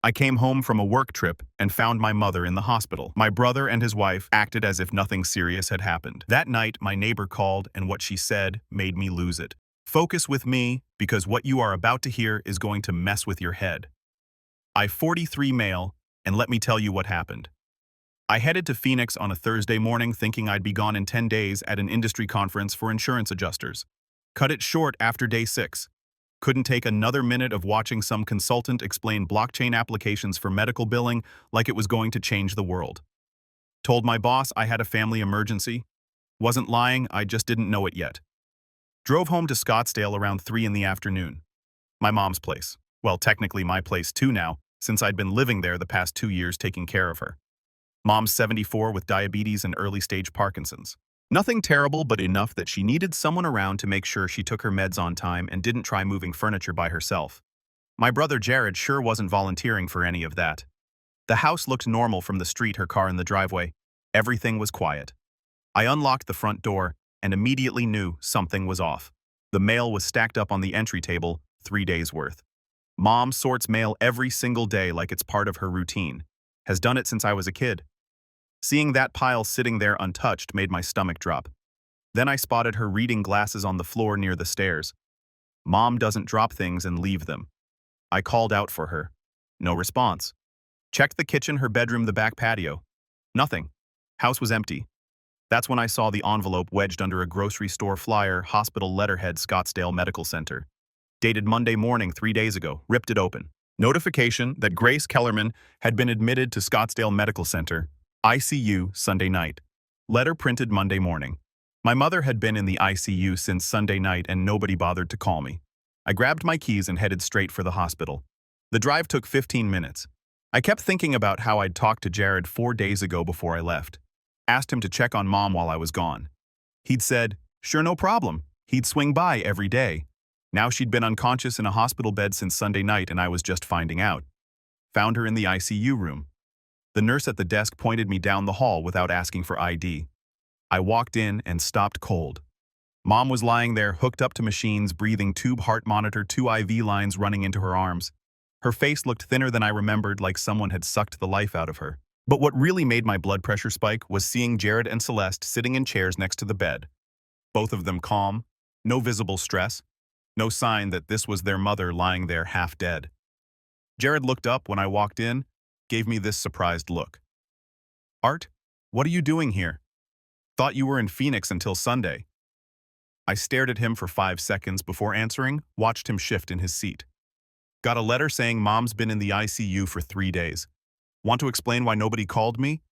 I came home from a work trip and found my mother in the hospital. My brother and his wife acted as if nothing serious had happened. That night, my neighbor called, and what she said made me lose it. Focus with me, because what you are about to hear is going to mess with your head. I'm 43 male, and let me tell you what happened. I headed to Phoenix on a Thursday morning thinking I'd be gone in 10 days at an industry conference for insurance adjusters. Cut it short after day 6. Couldn't take another minute of watching some consultant explain blockchain applications for medical billing like it was going to change the world. Told my boss I had a family emergency. Wasn't lying, I just didn't know it yet. Drove home to Scottsdale around 3 in the afternoon. My mom's place. Well, technically my place too now, since I'd been living there the past 2 years taking care of her. Mom's 74 with diabetes and early-stage Parkinson's. Nothing terrible, but enough that she needed someone around to make sure she took her meds on time and didn't try moving furniture by herself. My brother Jared sure wasn't volunteering for any of that. The house looked normal from the street, her car in the driveway. Everything was quiet. I unlocked the front door and immediately knew something was off. The mail was stacked up on the entry table, 3 days' worth. Mom sorts mail every single day like it's part of her routine. Has done it since I was a kid. Seeing that pile sitting there untouched made my stomach drop. Then I spotted her reading glasses on the floor near the stairs. Mom doesn't drop things and leave them. I called out for her. No response. Checked the kitchen, her bedroom, the back patio. Nothing. House was empty. That's when I saw the envelope wedged under a grocery store flyer, hospital letterhead, Scottsdale Medical Center. Dated Monday morning 3 days ago. Ripped it open. Notification that Grace Kellerman had been admitted to Scottsdale Medical Center, ICU, Sunday night. Letter printed Monday morning. My mother had been in the ICU since Sunday night and nobody bothered to call me. I grabbed my keys and headed straight for the hospital. The drive took 15 minutes. I kept thinking about how I'd talked to Jared 4 days ago before I left. Asked him to check on Mom while I was gone. He'd said, sure, no problem. He'd swing by every day. Now she'd been unconscious in a hospital bed since Sunday night and I was just finding out. Found her in the ICU room. The nurse at the desk pointed me down the hall without asking for ID. I walked in and stopped cold. Mom was lying there, hooked up to machines, breathing tube heart monitor, 2 IV lines running into her arms. Her face looked thinner than I remembered, like someone had sucked the life out of her. But what really made my blood pressure spike was seeing Jared and Celeste sitting in chairs next to the bed. Both of them calm, no visible stress, no sign that this was their mother lying there half dead. Jared looked up when I walked in, gave me this surprised look. Art, what are you doing here? Thought you were in Phoenix until Sunday. I stared at him for 5 seconds before answering, watched him shift in his seat. Got a letter saying Mom's been in the ICU for 3 days. Want to explain why nobody called me?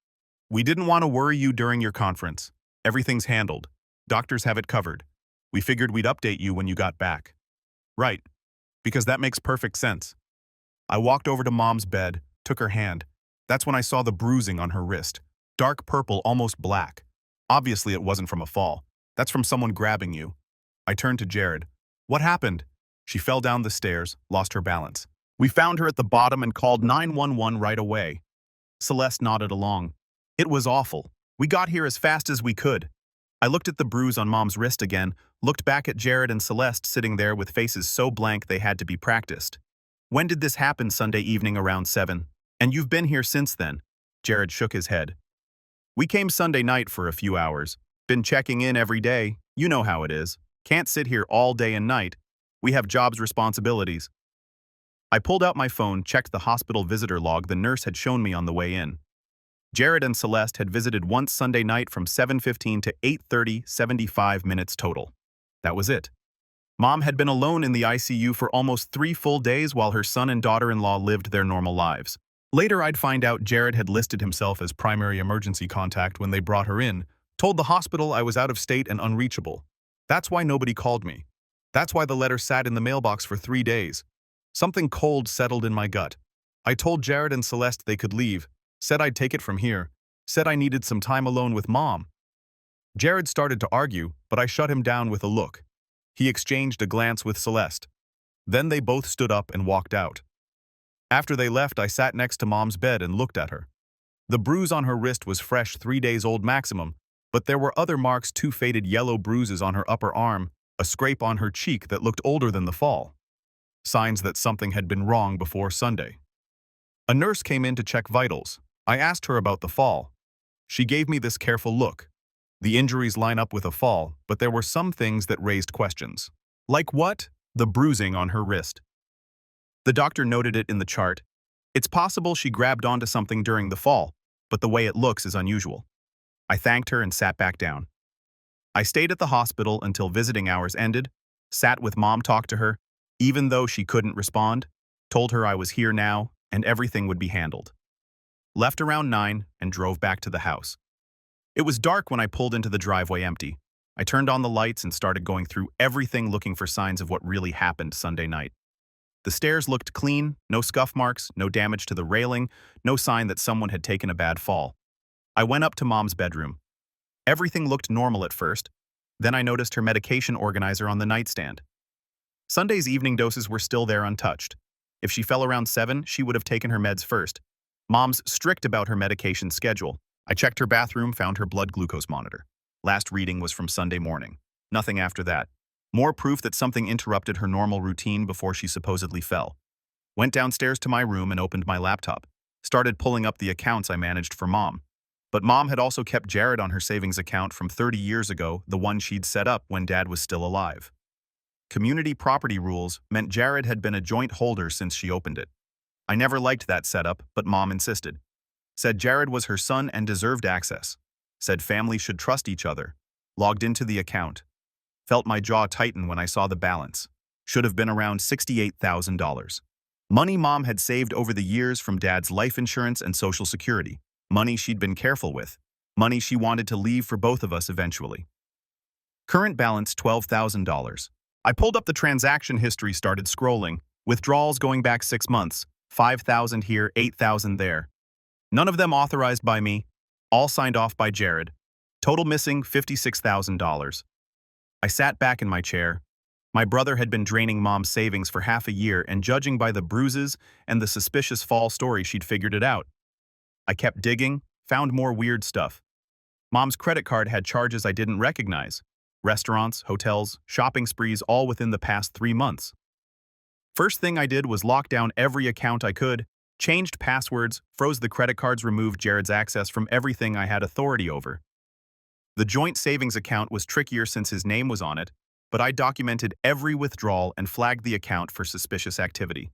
We didn't want to worry you during your conference. Everything's handled. Doctors have it covered. We figured we'd update you when you got back. Right, because that makes perfect sense. I walked over to Mom's bed, took her hand. That's when I saw the bruising on her wrist. Dark purple, almost black. Obviously it wasn't from a fall. That's from someone grabbing you. I turned to Jared. What happened? She fell down the stairs, lost her balance. We found her at the bottom and called 911 right away. Celeste nodded along. It was awful. We got here as fast as we could. I looked at the bruise on Mom's wrist again, looked back at Jared and Celeste sitting there with faces so blank they had to be practiced. When did this happen? Sunday evening around 7. And you've been here since then? Jared shook his head. We came Sunday night for a few hours. Been checking in every day. You know how it is. Can't sit here all day and night. We have jobs responsibilities. I pulled out my phone, checked the hospital visitor log the nurse had shown me on the way in. Jared and Celeste had visited once Sunday night from 7:15 to 8:30, 75 minutes total. That was it. Mom had been alone in the ICU for almost 3 full days while her son and daughter-in-law lived their normal lives. Later I'd find out Jared had listed himself as primary emergency contact when they brought her in, told the hospital I was out of state and unreachable. That's why nobody called me. That's why the letter sat in the mailbox for 3 days. Something cold settled in my gut. I told Jared and Celeste they could leave, said I'd take it from here, said I needed some time alone with Mom. Jared started to argue, but I shut him down with a look. He exchanged a glance with Celeste. Then they both stood up and walked out. After they left, I sat next to Mom's bed and looked at her. The bruise on her wrist was fresh, 3 days old maximum, but there were other marks, 2 faded yellow bruises on her upper arm, a scrape on her cheek that looked older than the fall. Signs that something had been wrong before Sunday. A nurse came in to check vitals. I asked her about the fall. She gave me this careful look. The injuries line up with a fall, but there were some things that raised questions. Like what? The bruising on her wrist. The doctor noted it in the chart. It's possible she grabbed onto something during the fall, but the way it looks is unusual. I thanked her and sat back down. I stayed at the hospital until visiting hours ended, sat with Mom, talked to her, even though she couldn't respond, told her I was here now and everything would be handled. Left around 9 and drove back to the house. It was dark when I pulled into the driveway empty. I turned on the lights and started going through everything looking for signs of what really happened Sunday night. The stairs looked clean, no scuff marks, no damage to the railing, no sign that someone had taken a bad fall. I went up to Mom's bedroom. Everything looked normal at first. Then I noticed her medication organizer on the nightstand. Sunday's evening doses were still there untouched. If she fell around 7, she would have taken her meds first. Mom's strict about her medication schedule. I checked her bathroom, found her blood glucose monitor. Last reading was from Sunday morning. Nothing after that. More proof that something interrupted her normal routine before she supposedly fell. Went downstairs to my room and opened my laptop. Started pulling up the accounts I managed for Mom. But Mom had also kept Jared on her savings account from 30 years ago, the one she'd set up when Dad was still alive. Community property rules meant Jared had been a joint holder since she opened it. I never liked that setup, but Mom insisted. Said Jared was her son and deserved access. Said families should trust each other. Logged into the account. Felt my jaw tighten when I saw the balance. Should have been around $68,000. Money Mom had saved over the years from Dad's life insurance and Social Security. Money she'd been careful with. Money she wanted to leave for both of us eventually. Current balance $12,000. I pulled up the transaction history, started scrolling. Withdrawals going back 6 months. 5,000 here, 8,000 there. None of them authorized by me. All signed off by Jared. Total missing $56,000. I sat back in my chair. My brother had been draining Mom's savings for half a year, and judging by the bruises and the suspicious fall story, she'd figured it out. I kept digging, found more weird stuff. Mom's credit card had charges I didn't recognize. Restaurants, hotels, shopping sprees, all within the past 3 months. First thing I did was lock down every account I could, changed passwords, froze the credit cards, removed Jared's access from everything I had authority over. The joint savings account was trickier since his name was on it, but I documented every withdrawal and flagged the account for suspicious activity.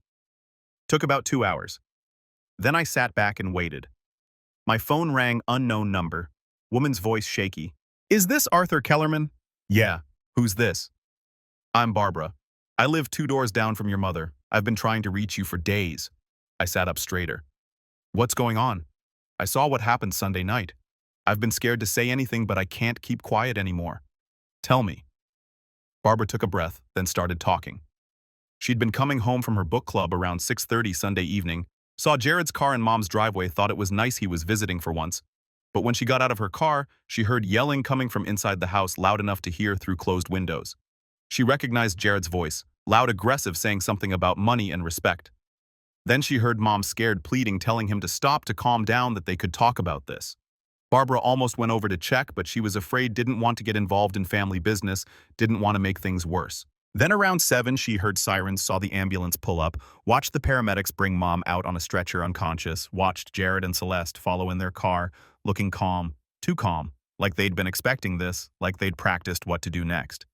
Took about 2 hours. Then I sat back and waited. My phone rang, unknown number. Woman's voice shaky. "Is this Arthur Kellerman?" "Yeah. Who's this?" "I'm Barbara. I live 2 doors down from your mother. I've been trying to reach you for days." I sat up straighter. "What's going on?" "I saw what happened Sunday night. I've been scared to say anything, but I can't keep quiet anymore." "Tell me." Barbara took a breath, then started talking. She'd been coming home from her book club around 6:30 Sunday evening, saw Jared's car in Mom's driveway, thought it was nice he was visiting for once. But when she got out of her car, she heard yelling coming from inside the house, loud enough to hear through closed windows. She recognized Jared's voice, loud, aggressive, saying something about money and respect. Then she heard Mom scared pleading, telling him to stop, to calm down, that they could talk about this. Barbara almost went over to check, but she was afraid, didn't want to get involved in family business, didn't want to make things worse. Then around 7, she heard sirens, saw the ambulance pull up, watched the paramedics bring Mom out on a stretcher unconscious, watched Jared and Celeste follow in their car, looking calm, too calm, like they'd been expecting this, like they'd practiced what to do next.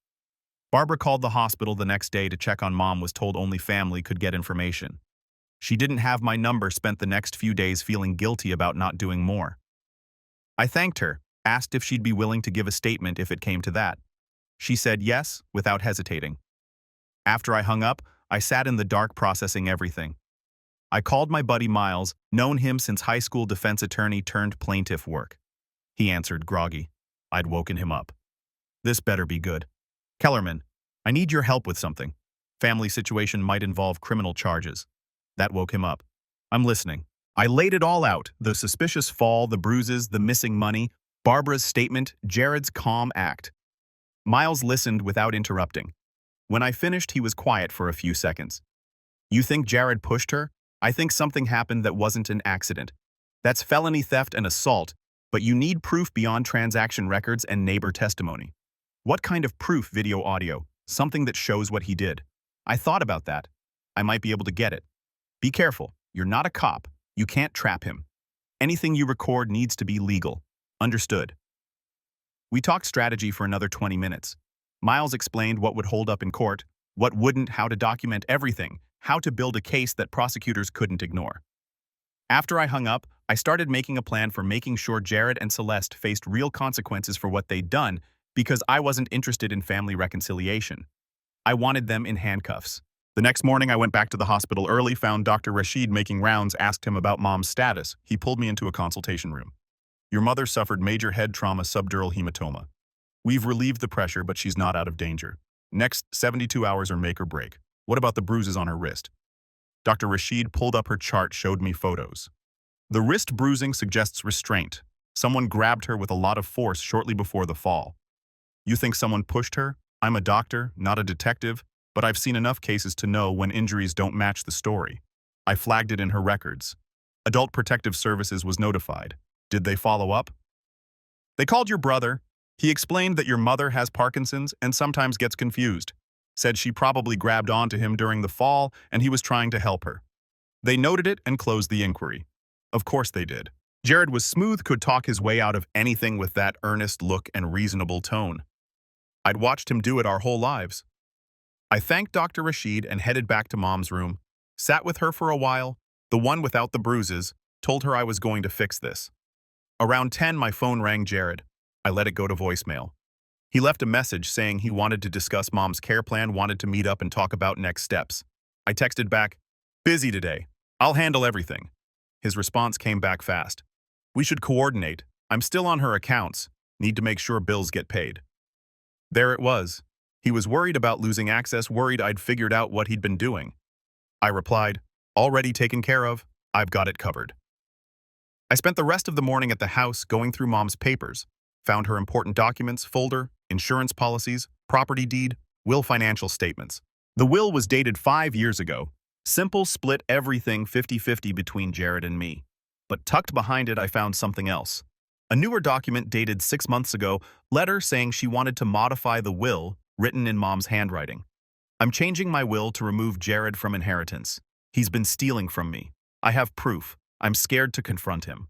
Barbara called the hospital the next day to check on Mom, was told only family could get information. She didn't have my number, spent the next few days feeling guilty about not doing more. I thanked her, asked if she'd be willing to give a statement if it came to that. She said yes, without hesitating. After I hung up, I sat in the dark processing everything. I called my buddy Miles, known him since high school, defense attorney turned plaintiff work. He answered groggy. I'd woken him up. "This better be good. Kellerman, I need your help with something. Family situation might involve criminal charges." That woke him up. "I'm listening." I laid it all out, the suspicious fall, the bruises, the missing money, Barbara's statement, Jared's calm act. Miles listened without interrupting. When I finished, he was quiet for a few seconds. "You think Jared pushed her? I think something happened that wasn't an accident. That's felony theft and assault, but you need proof beyond transaction records and neighbor testimony." "What kind of proof?" "Video, audio, something that shows what he did." "I thought about that. I might be able to get it." "Be careful. You're not a cop. You can't trap him. Anything you record needs to be legal. Understood. We talked strategy for another 20 minutes. Miles explained what would hold up in court, what wouldn't, how to document everything, how to build a case that prosecutors couldn't ignore. After I hung up, I started making a plan for making sure Jared and Celeste faced real consequences for what they'd done because I wasn't interested in family reconciliation. I wanted them in handcuffs. The next morning, I went back to the hospital early, found Dr. Rashid making rounds, asked him about Mom's status. He pulled me into a consultation room. Your mother suffered major head trauma, subdural hematoma. We've relieved the pressure, but she's not out of danger. Next 72 hours are make or break. What about the bruises on her wrist? Dr. Rashid pulled up her chart, showed me photos. The wrist bruising suggests restraint. Someone grabbed her with a lot of force shortly before the fall. You think someone pushed her? I'm a doctor, not a detective, but I've seen enough cases to know when injuries don't match the story. I flagged it in her records. Adult Protective Services was notified. Did they follow up? They called your brother. He explained that your mother has Parkinson's and sometimes gets confused. Said she probably grabbed onto him during the fall and he was trying to help her. They noted it and closed the inquiry. Of course they did. Jared was smooth, could talk his way out of anything with that earnest look and reasonable tone. I'd watched him do it our whole lives. I thanked Dr. Rashid and headed back to Mom's room, sat with her for a while, the one without the bruises, told her I was going to fix this. Around 10, my phone rang Jared. I let it go to voicemail. He left a message saying he wanted to discuss Mom's care plan, wanted to meet up and talk about next steps. I texted back, busy today. I'll handle everything. His response came back fast. We should coordinate. I'm still on her accounts. Need to make sure bills get paid. There it was. He was worried about losing access, worried I'd figured out what he'd been doing. I replied, already taken care of. I've got it covered. I spent the rest of the morning at the house going through Mom's papers, found her important documents, folder, insurance policies, property deed, will, financial statements. The will was dated 5 years ago. Simple, split everything 50-50 between Jared and me. But tucked behind it, I found something else. A newer document dated 6 months ago, letter saying she wanted to modify the will, written in Mom's handwriting. I'm changing my will to remove Jared from inheritance. He's been stealing from me. I have proof. I'm scared to confront him.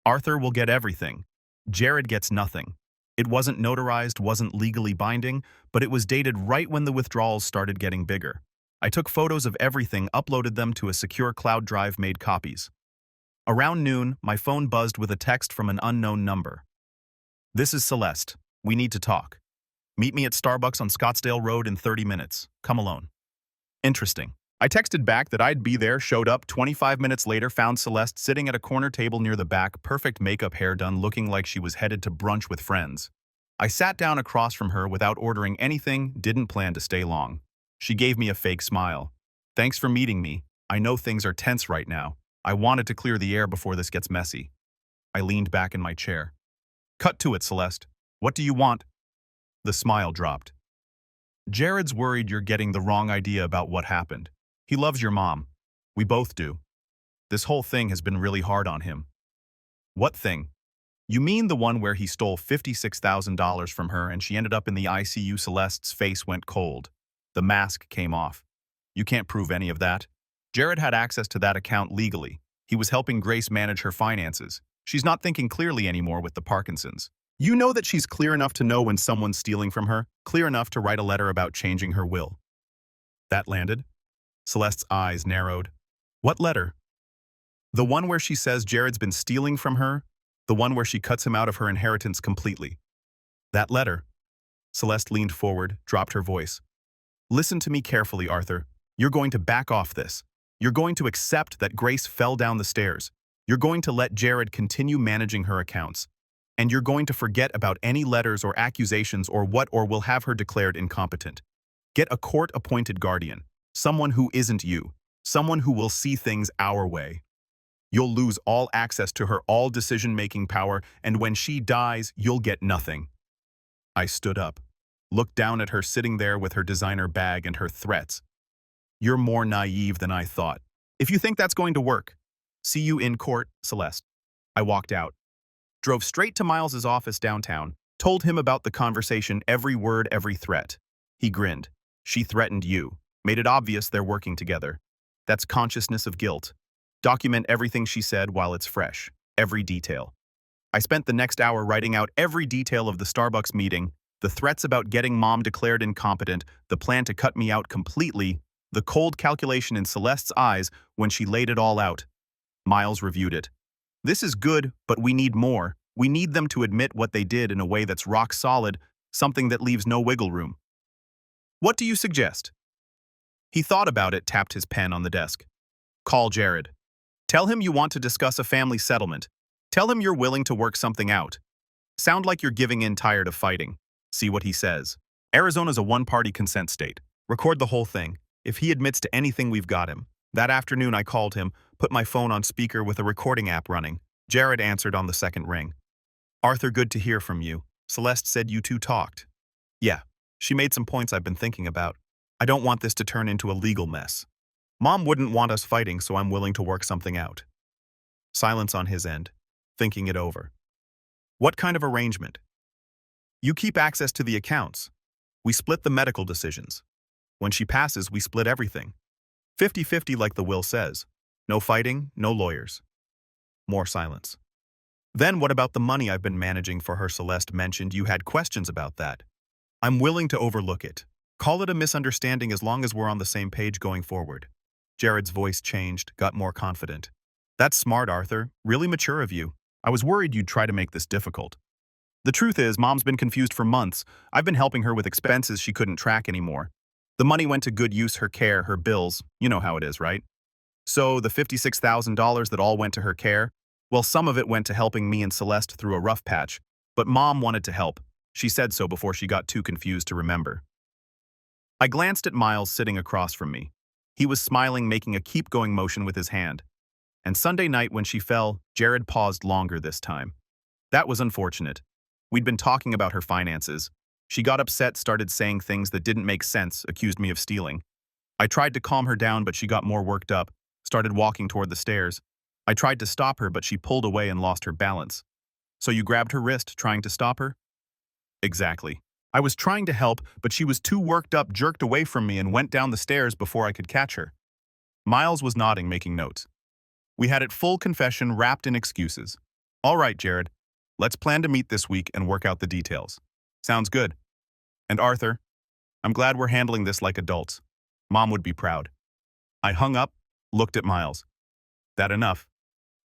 Arthur will get everything. Jared gets nothing. It wasn't notarized, wasn't legally binding, but it was dated right when the withdrawals started getting bigger. I took photos of everything, uploaded them to a secure cloud drive, made copies. Around noon, my phone buzzed with a text from an unknown number. This is Celeste. We need to talk. Meet me at Starbucks on Scottsdale Road in 30 minutes. Come alone. Interesting. I texted back that I'd be there, showed up. 25 minutes later, found Celeste sitting at a corner table near the back, perfect makeup, hair done, looking like she was headed to brunch with friends. I sat down across from her without ordering anything, didn't plan to stay long. She gave me a fake smile. Thanks for meeting me. I know things are tense right now. I wanted to clear the air before this gets messy. I leaned back in my chair. Cut to it, Celeste. What do you want? The smile dropped. Jared's worried you're getting the wrong idea about what happened. He loves your mom. We both do. This whole thing has been really hard on him. What thing? You mean the one where he stole $56,000 from her and she ended up in the ICU? Celeste's face went cold. The mask came off. You can't prove any of that. Jared had access to that account legally. He was helping Grace manage her finances. She's not thinking clearly anymore with the Parkinson's. You know that she's clear enough to know when someone's stealing from her, clear enough to write a letter about changing her will. That landed? Celeste's eyes narrowed. What letter? The one where she says Jared's been stealing from her? The one where she cuts him out of her inheritance completely? That letter. Celeste leaned forward, dropped her voice. Listen to me carefully, Arthur. You're going to back off this. You're going to accept that Grace fell down the stairs. You're going to let Jared continue managing her accounts. And you're going to forget about any letters or accusations or will have her declared incompetent. Get a court-appointed guardian. Someone who isn't you. Someone who will see things our way. You'll lose all access to her, all decision-making power, and when she dies, you'll get nothing. I stood up, looked down at her sitting there with her designer bag and her threats. You're more naive than I thought. If you think that's going to work, see you in court, Celeste. I walked out, drove straight to Miles's office downtown, told him about the conversation, every word, every threat. He grinned. She threatened you. Made it obvious they're working together. That's consciousness of guilt. Document everything she said while it's fresh, every detail. I spent the next hour writing out every detail of the Starbucks meeting, the threats about getting Mom declared incompetent, the plan to cut me out completely, the cold calculation in Celeste's eyes when she laid it all out. Miles reviewed it. This is good, but we need more. We need them to admit what they did in a way that's rock solid, something that leaves no wiggle room. What do you suggest? He thought about it, tapped his pen on the desk. Call Jared. Tell him you want to discuss a family settlement. Tell him you're willing to work something out. Sound like you're giving in, tired of fighting. See what he says. Arizona's a one-party consent state. Record the whole thing. If he admits to anything, we've got him. That afternoon I called him, put my phone on speaker with a recording app running. Jared answered on the second ring. Arthur, good to hear from you. Celeste said you two talked. Yeah, she made some points I've been thinking about. I don't want this to turn into a legal mess. Mom wouldn't want us fighting, so I'm willing to work something out. Silence on his end, thinking it over. What kind of arrangement? You keep access to the accounts. We split the medical decisions. When she passes, we split everything. 50-50 like the will says. No fighting, no lawyers. More silence. Then what about the money I've been managing for her? Celeste mentioned you had questions about that. I'm willing to overlook it. Call it a misunderstanding as long as we're on the same page going forward. Jared's voice changed, got more confident. That's smart, Arthur. Really mature of you. I was worried you'd try to make this difficult. The truth is, Mom's been confused for months. I've been helping her with expenses she couldn't track anymore. The money went to good use, her care, her bills. You know how it is, right? So the $56,000 that all went to her care, well, some of it went to helping me and Celeste through a rough patch, but Mom wanted to help. She said so before she got too confused to remember. I glanced at Miles sitting across from me. He was smiling, making a keep-going motion with his hand. And Sunday night when she fell, Jared paused longer this time. That was unfortunate. We'd been talking about her finances. She got upset, started saying things that didn't make sense, accused me of stealing. I tried to calm her down, but she got more worked up, started walking toward the stairs. I tried to stop her, but she pulled away and lost her balance. So you grabbed her wrist, trying to stop her? Exactly. I was trying to help, but she was too worked up, jerked away from me, and went down the stairs before I could catch her. Miles was nodding, making notes. We had it full confession wrapped in excuses. All right, Jared. Let's plan to meet this week and work out the details. Sounds good. And Arthur, I'm glad we're handling this like adults. Mom would be proud. I hung up, looked at Miles. That enough?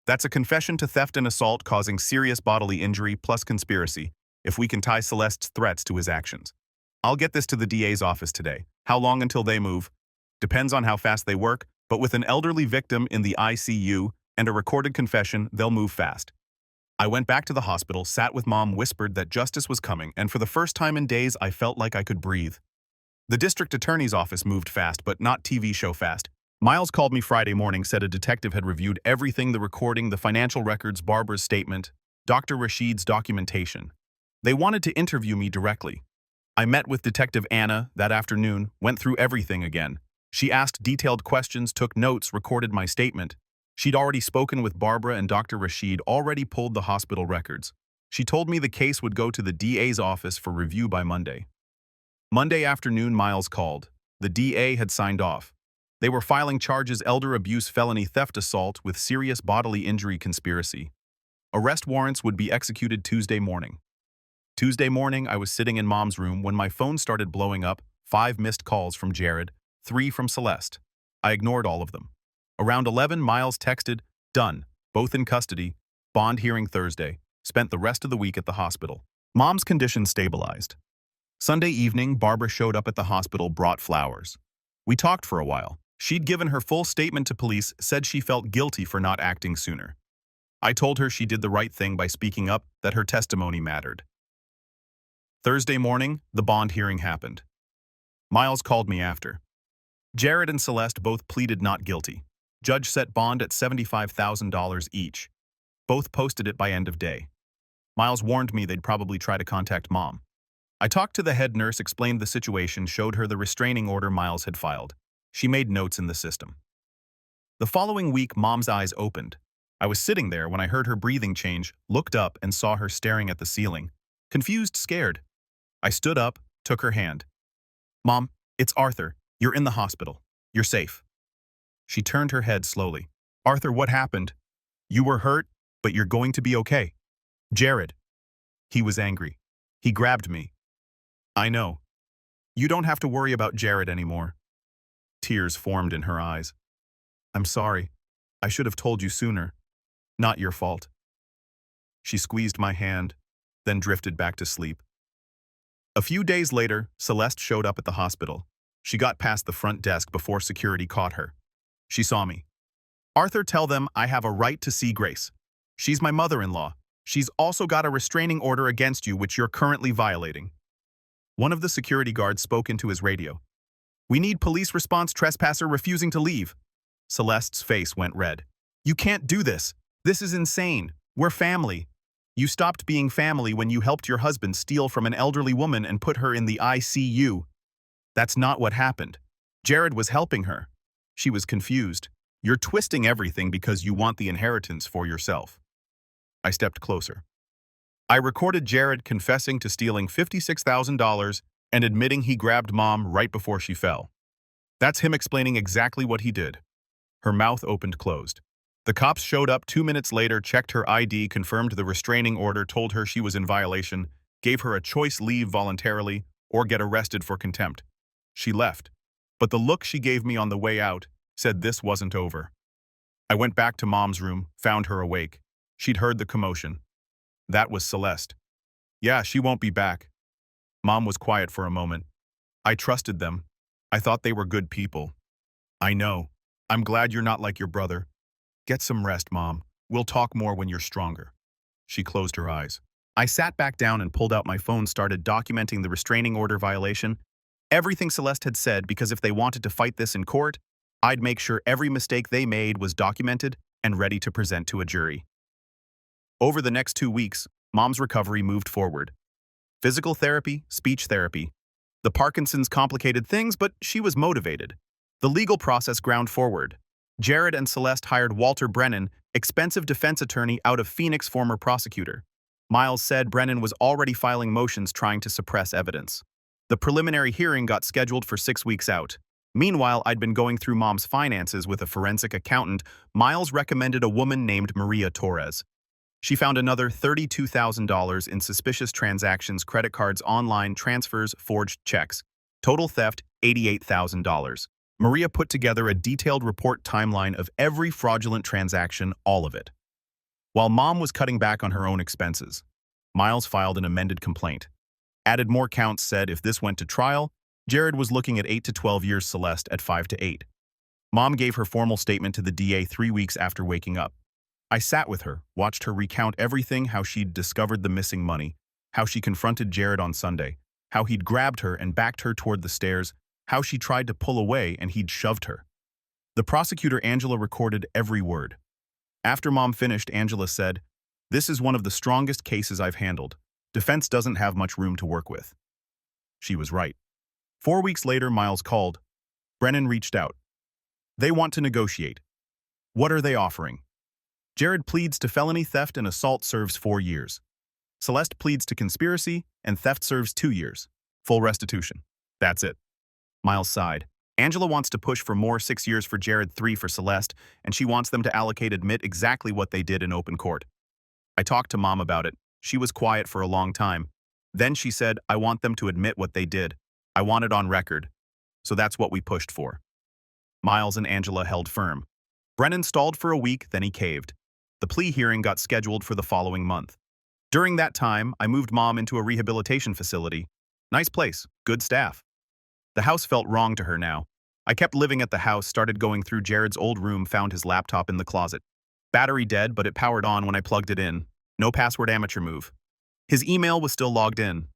That's a confession to theft and assault causing serious bodily injury plus conspiracy, if we can tie Celeste's threats to his actions. I'll get this to the DA's office today. How long until they move? Depends on how fast they work, but with an elderly victim in the ICU and a recorded confession, they'll move fast. I went back to the hospital, sat with Mom, whispered that justice was coming, and for the first time in days, I felt like I could breathe. The district attorney's office moved fast, but not TV show fast. Miles called me Friday morning, said a detective had reviewed everything, the recording, the financial records, Barbara's statement, Dr. Rashid's documentation. They wanted to interview me directly. I met with Detective Anna that afternoon, went through everything again. She asked detailed questions, took notes, recorded my statement. She'd already spoken with Barbara and Dr. Rashid, already pulled the hospital records. She told me the case would go to the DA's office for review by Monday. Monday afternoon, Miles called. The DA had signed off. They were filing charges: elder abuse, felony theft, assault with serious bodily injury, conspiracy. Arrest warrants would be executed Tuesday morning. Tuesday morning, I was sitting in Mom's room when my phone started blowing up, 5 missed calls from Jared, 3 from Celeste. I ignored all of them. Around 11, Miles texted, done, both in custody, bond hearing Thursday, spent the rest of the week at the hospital. Mom's condition stabilized. Sunday evening, Barbara showed up at the hospital, brought flowers. We talked for a while. She'd given her full statement to police, said she felt guilty for not acting sooner. I told her she did the right thing by speaking up, that her testimony mattered. Thursday morning, the bond hearing happened. Miles called me after. Jared and Celeste both pleaded not guilty. Judge set bond at $75,000 each. Both posted it by end of day. Miles warned me they'd probably try to contact Mom. I talked to the head nurse, explained the situation, showed her the restraining order Miles had filed. She made notes in the system. The following week, Mom's eyes opened. I was sitting there when I heard her breathing change, looked up and saw her staring at the ceiling. Confused, scared. I stood up, took her hand. Mom, it's Arthur. You're in the hospital. You're safe. She turned her head slowly. Arthur, what happened? You were hurt, but you're going to be okay. Jared. He was angry. He grabbed me. I know. You don't have to worry about Jared anymore. Tears formed in her eyes. I'm sorry. I should have told you sooner. Not your fault. She squeezed my hand, then drifted back to sleep. A few days later, Celeste showed up at the hospital. She got past the front desk before security caught her. She saw me. Arthur, tell them I have a right to see Grace. She's my mother-in-law. She's also got a restraining order against you which you're currently violating. One of the security guards spoke into his radio. We need police response, trespasser refusing to leave. Celeste's face went red. You can't do this. This is insane. We're family. You stopped being family when you helped your husband steal from an elderly woman and put her in the ICU. That's not what happened. Jared was helping her. She was confused. You're twisting everything because you want the inheritance for yourself. I stepped closer. I recorded Jared confessing to stealing $56,000 and admitting he grabbed Mom right before she fell. That's him explaining exactly what he did. Her mouth opened closed. The cops showed up 2 minutes later, checked her ID, confirmed the restraining order, told her she was in violation, gave her a choice: leave voluntarily or get arrested for contempt. She left, but the look she gave me on the way out said this wasn't over. I went back to Mom's room, found her awake. She'd heard the commotion. That was Celeste. Yeah, she won't be back. Mom was quiet for a moment. I trusted them. I thought they were good people. I know. I'm glad you're not like your brother. Get some rest, Mom. We'll talk more when you're stronger. She closed her eyes. I sat back down and pulled out my phone, started documenting the restraining order violation. Everything Celeste had said, because if they wanted to fight this in court, I'd make sure every mistake they made was documented and ready to present to a jury. Over the next 2 weeks, Mom's recovery moved forward. Physical therapy, speech therapy. The Parkinson's complicated things, but she was motivated. The legal process ground forward. Jared and Celeste hired Walter Brennan, expensive defense attorney out of Phoenix, former prosecutor. Miles said Brennan was already filing motions trying to suppress evidence. The preliminary hearing got scheduled for 6 weeks out. Meanwhile, I'd been going through Mom's finances with a forensic accountant. Miles recommended a woman named Maria Torres. She found another $32,000 in suspicious transactions, credit cards, online transfers, forged checks. Total theft, $88,000. Maria put together a detailed report timeline of every fraudulent transaction, all of it. While Mom was cutting back on her own expenses, Miles filed an amended complaint. Added more counts, said if this went to trial, Jared was looking at 8 to 12 years, Celeste at 5 to 8. Mom gave her formal statement to the DA 3 weeks after waking up. I sat with her, watched her recount everything: how she'd discovered the missing money, how she confronted Jared on Sunday, how he'd grabbed her and backed her toward the stairs, how she tried to pull away and he'd shoved her. The prosecutor, Angela, recorded every word. After Mom finished, Angela said, "This is one of the strongest cases I've handled. Defense doesn't have much room to work with." She was right. 4 weeks later, Miles called. Brennan reached out. They want to negotiate. What are they offering? Jared pleads to felony theft and assault, serves 4 years. Celeste pleads to conspiracy and theft, serves 2 years. Full restitution. That's it. Miles sighed. Angela wants to push for more: 6 years for Jared, 3 for Celeste, and she wants them to admit exactly what they did in open court. I talked to Mom about it. She was quiet for a long time. Then she said, I want them to admit what they did. I want it on record. So that's what we pushed for. Miles and Angela held firm. Brennan stalled for a week, then he caved. The plea hearing got scheduled for the following month. During that time, I moved Mom into a rehabilitation facility. Nice place, good staff. The house felt wrong to her now. I kept living at the house, started going through Jared's old room, found his laptop in the closet. Battery dead, but it powered on when I plugged it in. No password, amateur move. His email was still logged in.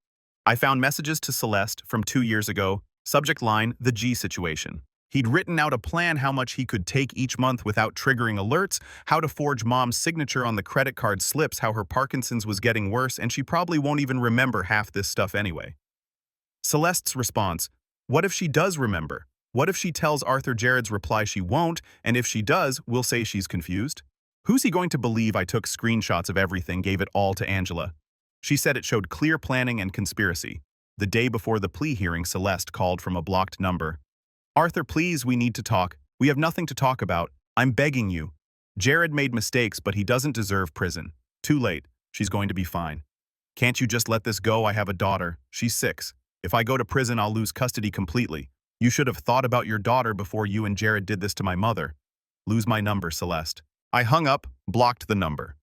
I found messages to Celeste from 2 years ago, subject line, the G situation. He'd written out a plan how much he could take each month without triggering alerts, how to forge Mom's signature on the credit card slips, how her Parkinson's was getting worse, and she probably won't even remember half this stuff anyway. Celeste's response: what if she does remember? What if she tells Arthur? Jared's reply: she won't, and if she does, we'll say she's confused. Who's he going to believe? I took screenshots of everything, gave it all to Angela. She said it showed clear planning and conspiracy. The day before the plea hearing, Celeste called from a blocked number. Arthur, please, we need to talk. We have nothing to talk about. I'm begging you. Jared made mistakes, but he doesn't deserve prison. Too late. She's going to be fine. Can't you just let this go? I have a daughter. She's 6. If I go to prison, I'll lose custody completely. You should have thought about your daughter before you and Jared did this to my mother. Lose my number, Celeste. I hung up, blocked the number.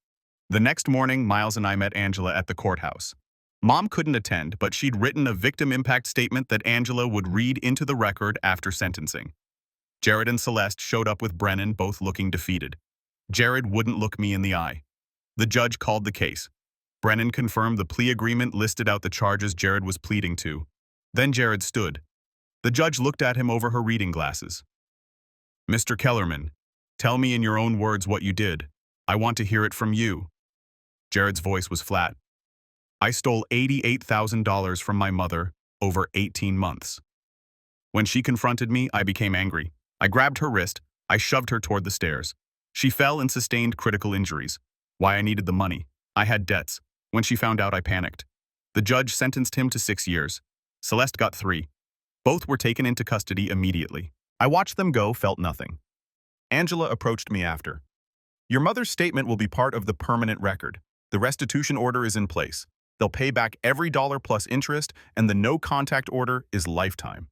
The next morning, Miles and I met Angela at the courthouse. Mom couldn't attend, but she'd written a victim impact statement that Angela would read into the record after sentencing. Jared and Celeste showed up with Brennan, both looking defeated. Jared wouldn't look me in the eye. The judge called the case. Brennan confirmed the plea agreement listed out the charges Jared was pleading to. Then Jared stood. The judge looked at him over her reading glasses. Mr. Kellerman, tell me in your own words what you did. I want to hear it from you. Jared's voice was flat. I stole $88,000 from my mother over 18 months. When she confronted me, I became angry. I grabbed her wrist. I shoved her toward the stairs. She fell and sustained critical injuries. Why I needed the money. I had debts. When she found out, I panicked. The judge sentenced him to 6 years. Celeste got 3. Both were taken into custody immediately. I watched them go, felt nothing. Angela approached me after. Your mother's statement will be part of the permanent record. The restitution order is in place. They'll pay back every dollar plus interest, and the no-contact order is lifetime.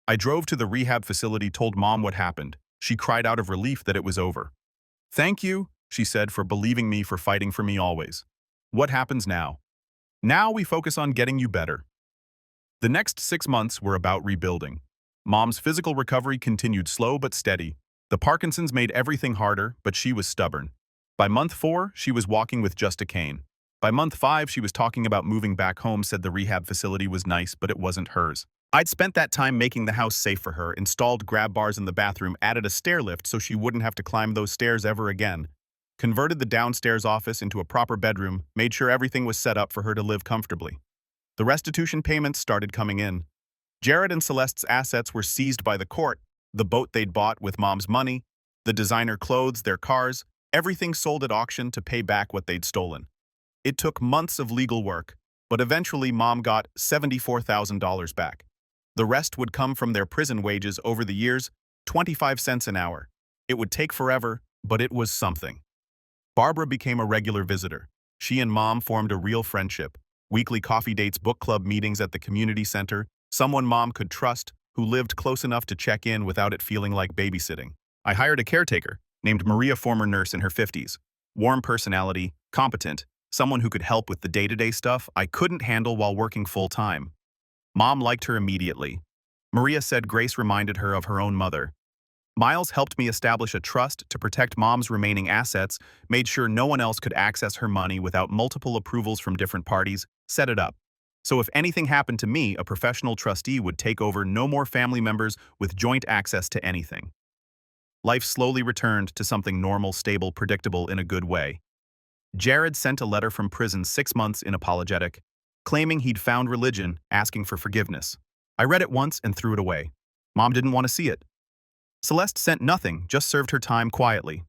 I drove to the rehab facility, told Mom what happened. She cried out of relief that it was over. Thank you, she said, for believing me, for fighting for me always. What happens now? Now we focus on getting you better. The next 6 months were about rebuilding. Mom's physical recovery continued slow but steady. The Parkinson's made everything harder, but she was stubborn. By month 4, she was walking with just a cane. By month 5, she was talking about moving back home, said the rehab facility was nice, but it wasn't hers. I'd spent that time making the house safe for her, installed grab bars in the bathroom, added a stair lift so she wouldn't have to climb those stairs ever again, converted the downstairs office into a proper bedroom, made sure everything was set up for her to live comfortably. The restitution payments started coming in. Jared and Celeste's assets were seized by the court, the boat they'd bought with Mom's money, the designer clothes, their cars, everything sold at auction to pay back what they'd stolen. It took months of legal work, but eventually Mom got $74,000 back. The rest would come from their prison wages over the years, 25 cents an hour. It would take forever, but it was something. Barbara became a regular visitor. She and Mom formed a real friendship. Weekly coffee dates, book club meetings at the community center, someone Mom could trust, who lived close enough to check in without it feeling like babysitting. I hired a caretaker, named Maria, former nurse in her 50s. Warm personality, competent, someone who could help with the day-to-day stuff I couldn't handle while working full-time. Mom liked her immediately. Maria said Grace reminded her of her own mother. Miles helped me establish a trust to protect Mom's remaining assets, made sure no one else could access her money without multiple approvals from different parties, set it up. So if anything happened to me, a professional trustee would take over, no more family members with joint access to anything. Life slowly returned to something normal, stable, predictable in a good way. Jared sent a letter from prison 6 months in, apologetic, claiming he'd found religion, asking for forgiveness. I read it once and threw it away. Mom didn't want to see it. Celeste sent nothing, just served her time quietly.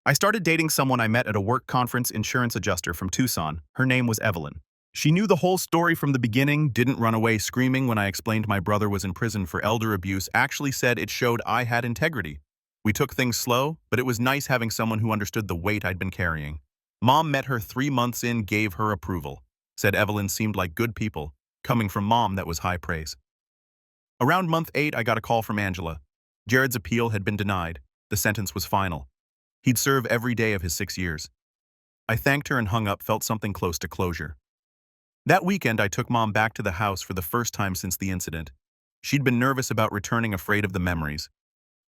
I started dating someone I met at a work conference, insurance adjuster from Tucson. Her name was Evelyn. She knew the whole story from the beginning, didn't run away screaming when I explained my brother was in prison for elder abuse, actually said it showed I had integrity. We took things slow, but it was nice having someone who understood the weight I'd been carrying. Mom met her 3 months in, gave her approval. Said Evelyn seemed like good people. Coming from Mom, that was high praise. Around month 8, I got a call from Angela. Jared's appeal had been denied. The sentence was final. He'd serve every day of his 6 years. I thanked her and hung up, felt something close to closure. That weekend, I took Mom back to the house for the first time since the incident. She'd been nervous about returning, afraid of the memories.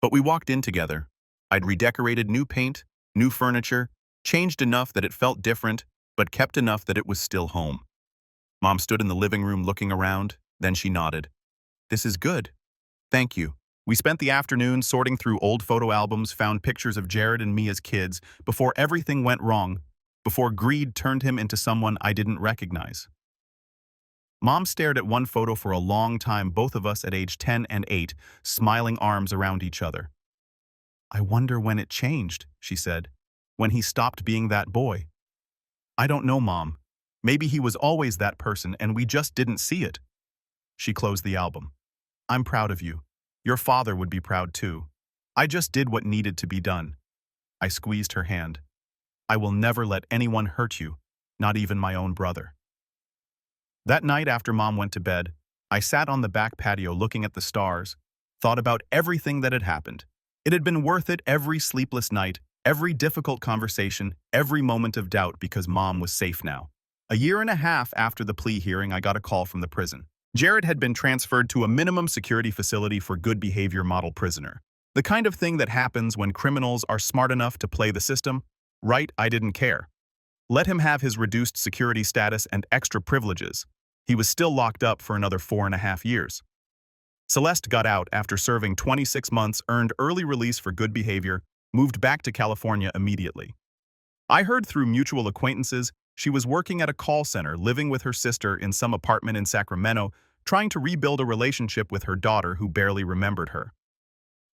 But we walked in together. I'd redecorated, new paint, new furniture, changed enough that it felt different, but kept enough that it was still home. Mom stood in the living room looking around, then she nodded. This is good. Thank you. We spent the afternoon sorting through old photo albums, found pictures of Jared and me as kids, before everything went wrong, before greed turned him into someone I didn't recognize. Mom stared at one photo for a long time, both of us at age 10 and 8, smiling, arms around each other. I wonder when it changed, she said, when he stopped being that boy. I don't know, Mom. Maybe he was always that person and we just didn't see it. She closed the album. I'm proud of you. Your father would be proud too. I just did what needed to be done. I squeezed her hand. I will never let anyone hurt you, not even my own brother. That night after Mom went to bed, I sat on the back patio looking at the stars, thought about everything that had happened. It had been worth it every sleepless night, every difficult conversation, every moment of doubt because Mom was safe now. A year and a half after the plea hearing, I got a call from the prison. Jared had been transferred to a minimum security facility for good behavior model prisoner. The kind of thing that happens when criminals are smart enough to play the system. Right, I didn't care. Let him have his reduced security status and extra privileges. He was still locked up for another 4.5 years. Celeste got out after serving 26 months, earned early release for good behavior, moved back to California immediately. I heard through mutual acquaintances she was working at a call center, living with her sister in some apartment in Sacramento, trying to rebuild a relationship with her daughter who barely remembered her.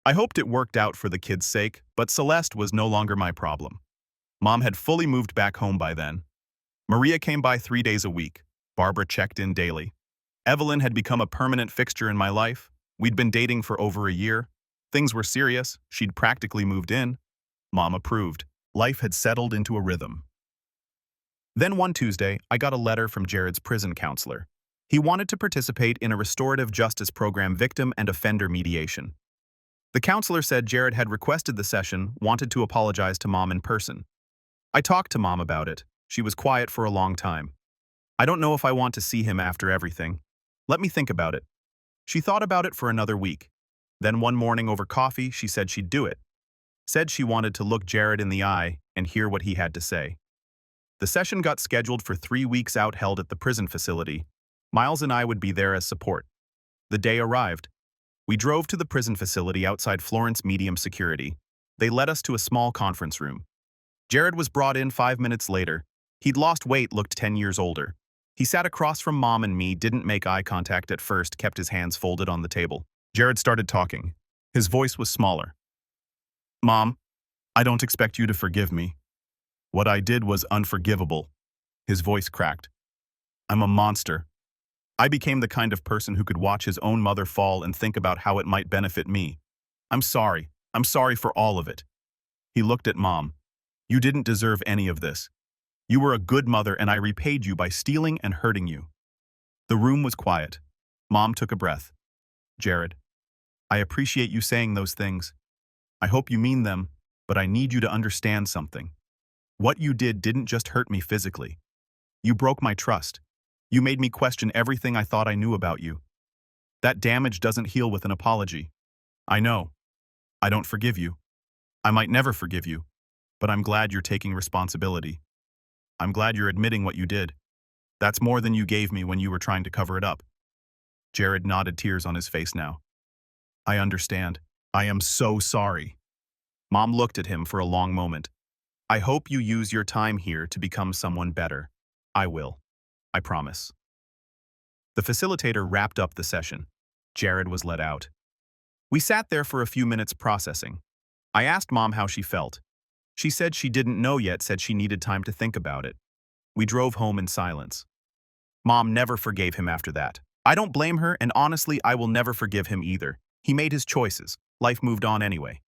I hoped it worked out for the kid's sake, but Celeste was no longer my problem. Mom had fully moved back home by then. Maria came by 3 days a week. Barbara checked in daily. Evelyn had become a permanent fixture in my life. We'd been dating for over a year. Things were serious. She'd practically moved in. Mom approved. Life had settled into a rhythm. Then one Tuesday, I got a letter from Jared's prison counselor. He wanted to participate in a restorative justice program, victim and offender mediation. The counselor said Jared had requested the session, wanted to apologize to Mom in person. I talked to Mom about it. She was quiet for a long time. I don't know if I want to see him after everything. Let me think about it. She thought about it for another week. Then one morning over coffee, she said she'd do it. Said she wanted to look Jared in the eye and hear what he had to say. The session got scheduled for 3 weeks out, held at the prison facility. Miles and I would be there as support. The day arrived. We drove to the prison facility outside Florence, medium security. They led us to a small conference room. Jared was brought in 5 minutes later. He'd lost weight, looked 10 years older. He sat across from Mom and me, didn't make eye contact at first, kept his hands folded on the table. Jared started talking. His voice was smaller. Mom, I don't expect you to forgive me. What I did was unforgivable. His voice cracked. I'm a monster. I became the kind of person who could watch his own mother fall and think about how it might benefit me. I'm sorry. I'm sorry for all of it. He looked at Mom. You didn't deserve any of this. You were a good mother and I repaid you by stealing and hurting you. The room was quiet. Mom took a breath. Jared, I appreciate you saying those things. I hope you mean them, but I need you to understand something. What you did didn't just hurt me physically. You broke my trust. You made me question everything I thought I knew about you. That damage doesn't heal with an apology. I know. I don't forgive you. I might never forgive you, but I'm glad you're taking responsibility. I'm glad you're admitting what you did. That's more than you gave me when you were trying to cover it up. Jared nodded, tears on his face now. I understand. I am so sorry. Mom looked at him for a long moment. I hope you use your time here to become someone better. I will. I promise. The facilitator wrapped up the session. Jared was let out. We sat there for a few minutes processing. I asked Mom how she felt. She said she didn't know yet, said she needed time to think about it. We drove home in silence. Mom never forgave him after that. I don't blame her, and honestly, I will never forgive him either. He made his choices. Life moved on anyway.